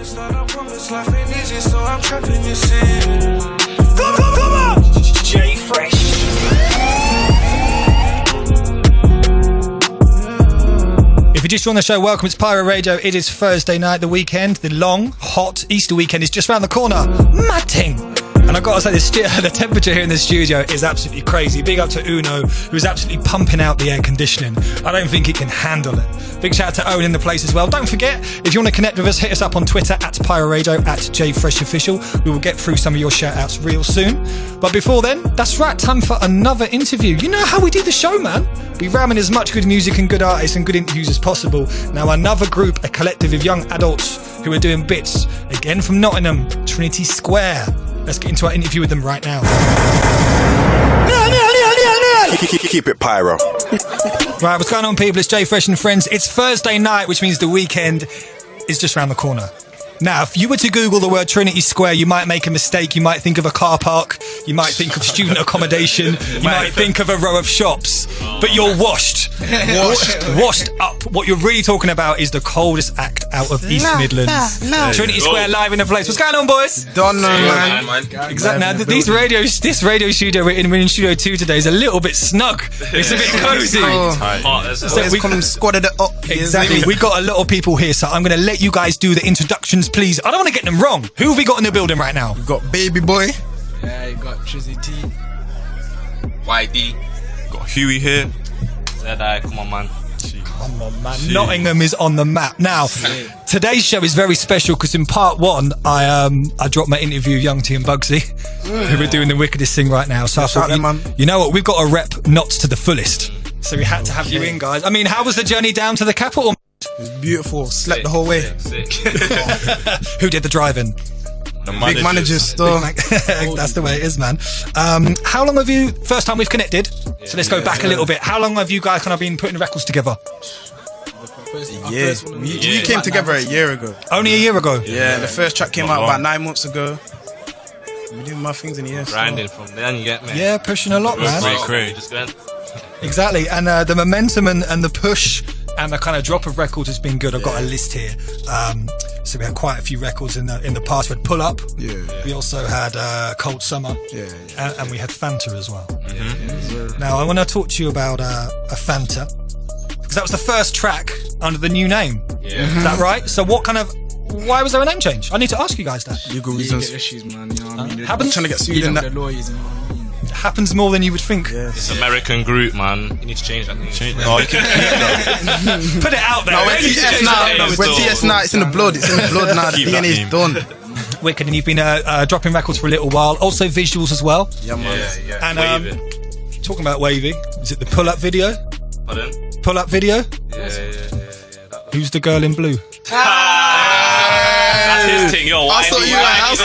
Life ain't easy, so I'm trapping your city. Come on! J Fresh. If you just joined the show, welcome. It's Pyro Radio. It is Thursday night, the weekend. The long, hot Easter weekend is just around the corner. Mad thing. And I've got to say, the temperature here in the studio is absolutely crazy. Big up to Uno, who's absolutely pumping out the air conditioning. I don't think it can handle it. Big shout out to Owen in the place as well. Don't forget, if you want to connect with us, hit us up on Twitter at Pyro Radio, at JFreshOfficial. We will get through some of your shout outs real soon. But before then, that's right, time for another interview. You know how we do the show, man. We ram in as much good music and good artists and good interviews as possible. Now, another group, a collective of young adults who are doing bits, again from Nottingham, Trinity Square. Let's get into our interview with them right now. Keep it pyro. Right, what's going on, people? It's Jay Fresh and Friends. It's Thursday night, which means the weekend is just around the corner. Now, if you were to Google the word Trinity Square, you might make a mistake. You might think of a car park. You might think of student accommodation. You might think of a row of shops. But you're washed up. What you're really talking about is the coldest act out of East Midlands. Trinity Square live in the place. What's going on, boys? Don't know, man. Exactly. Now, this radio studio we're in Studio 2 today is a little bit snug. It's a bit cozy. So we come squatted it up. Exactly. We got a lot of people here, so I'm going to let you guys do the introductions, please. I don't want to get them wrong. Who have we got in the building right now? We've got Baby Boy. Yeah, you got Trizzy T. YD. Got Huey here. Zedai, come on, man. Come on, man. Nottingham is on the map. Now, today's show is very special because in part one, I dropped my interview with Young T and Bugsy, who are doing the wickedest thing right now. So I thought, you know what? We've got to rep Knots to the fullest. So we had to have you in, guys. I mean, how was the journey down to the capital? It was beautiful. Slept the whole way. Who did the driving? The Big managers still. That's the way it is, man. How long have you... First time we've connected, so let's go back a little bit. How long have you guys kind of been putting records together? Yeah, we came together a year ago. Only a year ago? Yeah, the first track came out about 9 months ago. We're doing my things in the year. Grinding from then, you get me? Yeah, pushing a lot, man. Great. Exactly, and the momentum and the push and the kind of drop of records has been good. I've got a list here. So we had quite a few records in the past. We had Pull Up. Yeah. We also had Cold Summer. Yeah. And we had Fanta as well. Yeah. Now I want to talk to you about a Fanta, because that was the first track under the new name. Yeah. Is that right? So why was there a name change? I need to ask you guys that. Legal reasons. Issues, man. You know what I mean? Happens. Trying to get sued in that. The lawyers, you know what I mean? Happens more than you would think. Yes. It's American group, man. You need to change that thing. Put it out there. No, we're TS now. It's in the blood. It's in the blood now. The DNA is done. Wicked, and you've been dropping records for a little while. Also visuals as well. Yeah, man. Yeah. And talking about Wavy, is it the Pull Up video? Pardon? Pull Up video? Yeah. Who's the girl in blue? That's his thing, yo. I'll sort you out. After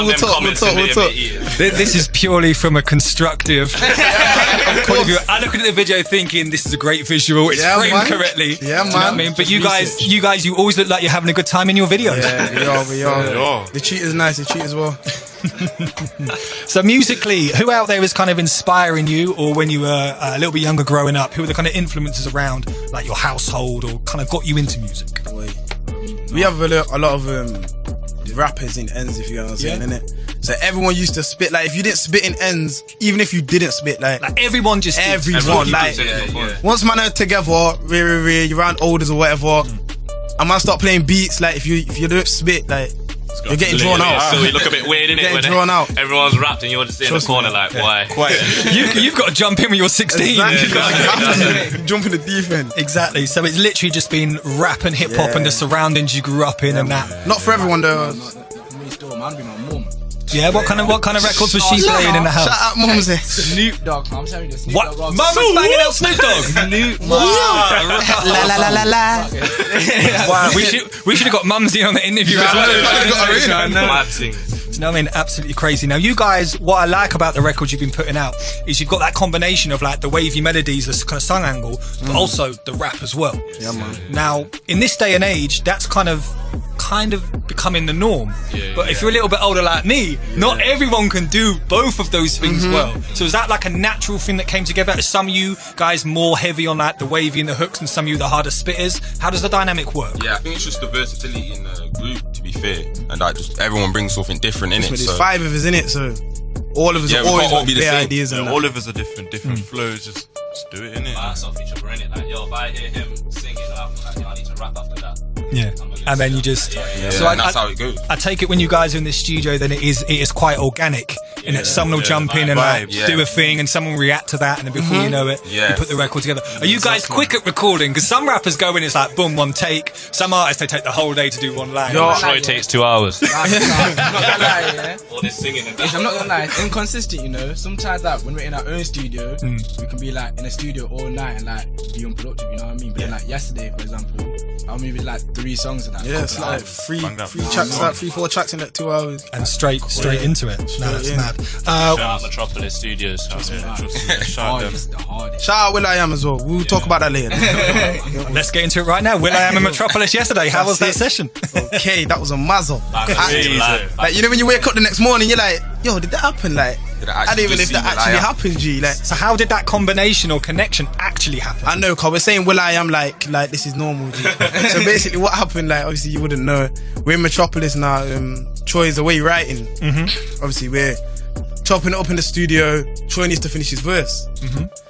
we'll talk. This is purely from a constructive point of view. I look at the video thinking this is a great visual. It's framed correctly. Yeah, man. Do you know what I mean? But you guys, you always look like you're having a good time in your videos. Yeah, we are. The cheat is nice. The cheat as well. So musically, who out there is kind of inspiring you, or when you were a little bit younger growing up, who are the kind of influences around like your household or kind of got you into music? We have a lot of rappers in ends, if you know what I'm saying, innit? So everyone used to spit, like if you didn't spit in ends, even if you didn't spit, like everyone just everyone like once man are together, you're around olders or whatever, and man start playing beats, like if you don't spit, like you're getting drawn out. So you look a bit weird, innit? Getting drawn out. Everyone's rapped and you're just in the corner like, why? You've got to jump in when you're 16. Exactly. You have to jump in the deep end. Exactly. So it's literally just been rap and hip hop and the surroundings you grew up in and that. Not for everyone though. Me still, man, be my mum. Yeah, what kind of records was she playing in the house? Shout out Mumsy. Snoop Dogg, I'm telling you, Snoop What? Dogg. Mum was banging out Snoop Dogg. La. Wow. We should have got Mumsy on the interview as well. Mad thing. You know what I mean? Absolutely crazy. Now, you guys, what I like about the records you've been putting out is you've got that combination of like the wavy melodies, the kind of song angle, but also the rap as well. Yeah, man. Now, in this day and age, that's kind of becoming the norm. Yeah, But if you're a little bit older like me, not everyone can do both of those things well. So is that like a natural thing that came together? Are some of you guys more heavy on like the wavy and the hooks, and some of you the harder spitters? How does the dynamic work? Yeah, I think it's just the versatility in the group, to be fair. And like, just everyone brings something different in it. There's So 5 of us in it, so all of us Yeah, are we always can't all got be the clear same. ideas and that. all of us are different flows. Just do it, innit? Bounce off each other, innit? Like, yo, if I hear him singing, I'm like, yo, I need to rap after that. Yeah. And then you just... Yeah, So and that's how it goes. I take it when you guys are in the studio, then it is quite organic, and that someone will jump in and like Vibes, do a thing, and someone will react to that, and then before you know it, you Yeah. put the record together. Are you guys quick at recording? Because some rappers go in, it's like boom, one take. Some artists they take the whole day to do one line. Yo, Troy takes 2 hours. I'm not gonna lie, yeah. All this singing and that. I'm not gonna lie, it's inconsistent, you know. Sometimes like when we're in our own studio, we can be like in a studio all night and like be unproductive, you know what I mean? But then like yesterday, for example, I maybe like 3 songs and that. Yeah, it's like three tracks, like 3-4 tracks in like 2 hours. And straight into it. No, that's in. mad. Shout out Metropolis Studios. Shout out them. The hardest. Shout out WIll.I.Am as well. We'll talk about that later. Let's get into it right now. Will.I.Am in Metropolis yesterday. How was that it. session? Okay, that was a muzzle. Crazy. Like, you know when you wake up the next morning, you're like, yo, did that happen? Like, Did it I actually didn't even know if just that seem actually like happened, G. Like, So how did that combination or connection actually happen? I know, cause we're saying WIll.I.Am like this is normal, G. So basically what happened, like, obviously you wouldn't know. We're in Metropolis now, Troy is away writing. Obviously we're chopping it up in the studio. Troy needs to finish his verse.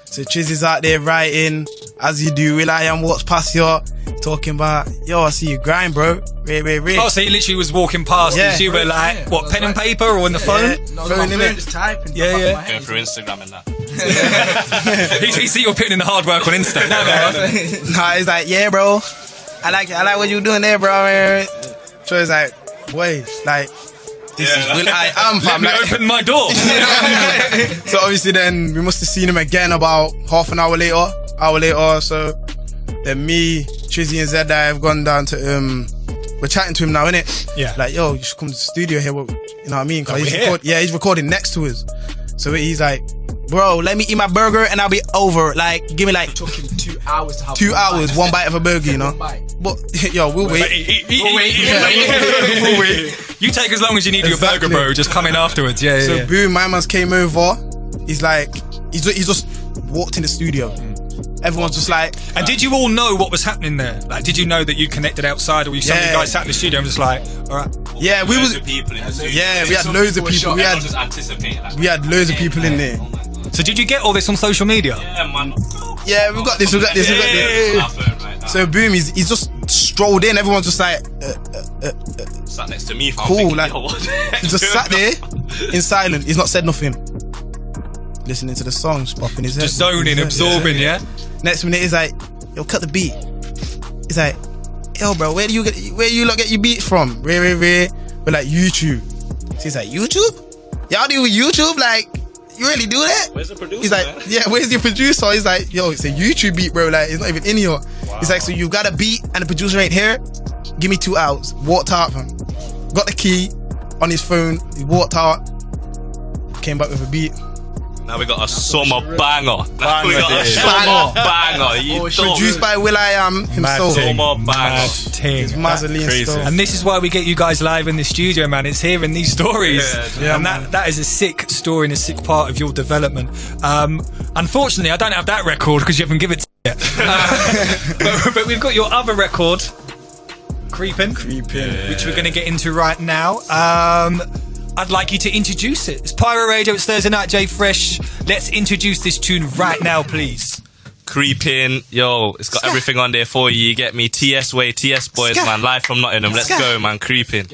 So Chiz is out there writing, as you do. WIll.I.Am walks past you, talking about, yo, I see you grind, bro. Ray. Oh, so he literally was walking past Yeah. and you were like, Yeah. what, pen and paper or on the phone? No, Phone my in phone it. just typing. Yeah, back yeah. of my Going head. through Instagram and that. He see you're putting in the hard work on Insta. Nah, he's like, yeah, bro. I like what you doing there, bro. Troy's like, boy, like, this is WIll.I.Am, Let fam. me Like, open my door. so obviously then we must have seen him again about half an hour later. So then me, Trizzy and Zedai have gone down to we're chatting to him now, innit? Yeah. Like, yo, you should come to the studio here. You know what I mean? 'Cause Oh, he's we're here. he's recording next to us. So he's like, bro, let me eat my burger and I'll be over. Like, give me like It took him 2 hours to have 2 hours, one bite of a burger, you know? One bite. But yo, we'll wait. We'll wait. You take as long as you need your burger, bro. Just come in afterwards. Yeah, yeah. So yeah. boom, my man's came over. He's like, he's just walked in the studio. Everyone's just like, And did you all know what was happening there? Like, did you know that you connected outside, or were you some of you Yeah. guys sat in the studio and just like, all right? yeah, we Loads was, of people in the studio. yeah, we had loads of people. We Everyone just had anticipating. Like, loads of people in there. oh my God. So did you get all this on social media? Yeah, man. Yeah, we got this. My phone right now. So boom, he's just strolled in. Everyone's just like, Sat next to me. fam, Cool, thinking, like, yo, what? he just sat there in silence. He's not said nothing. Listening to the songs, popping his head. Just zoning, absorbing, yeah? Next minute, he's like, yo, cut the beat. He's like, yo, bro, where you lot get your beats from? Where? We're like, YouTube. So he's like, YouTube? Y'all do YouTube? Like, you really do that? Where's the producer? He's like, man? yeah, where's your producer? He's like, yo, it's a YouTube beat, bro. Like, it's not even in here. He's like, so you've got a beat and the producer ain't here? Give me 2 hours. Walked out, fam. Got the key on his phone. He walked out. Came back with a beat. Now we got a summer banger. Now we got a Banger. summer banger. You don't. Produced by WIll.I.Am himself. ting. Summer banger. Ting. Mazzolini Crazy. stuff. And this is why we get you guys live in the studio, man. It's hearing these stories. Yeah, And that is a sick story and a sick part of your development. Unfortunately, I don't have that record because you haven't given it yet. But we've got your other record, Creepin, which we're going to get into right now. I'd like you to introduce it. It's Pyro Radio, it's Thursday night, Jay Fresh. Let's introduce this tune right now, please. Creepin, yo, it's got everything on there for you. You get me? TS Way, TS Boys, man. Live from Nottingham. Let's go, man. Creepin.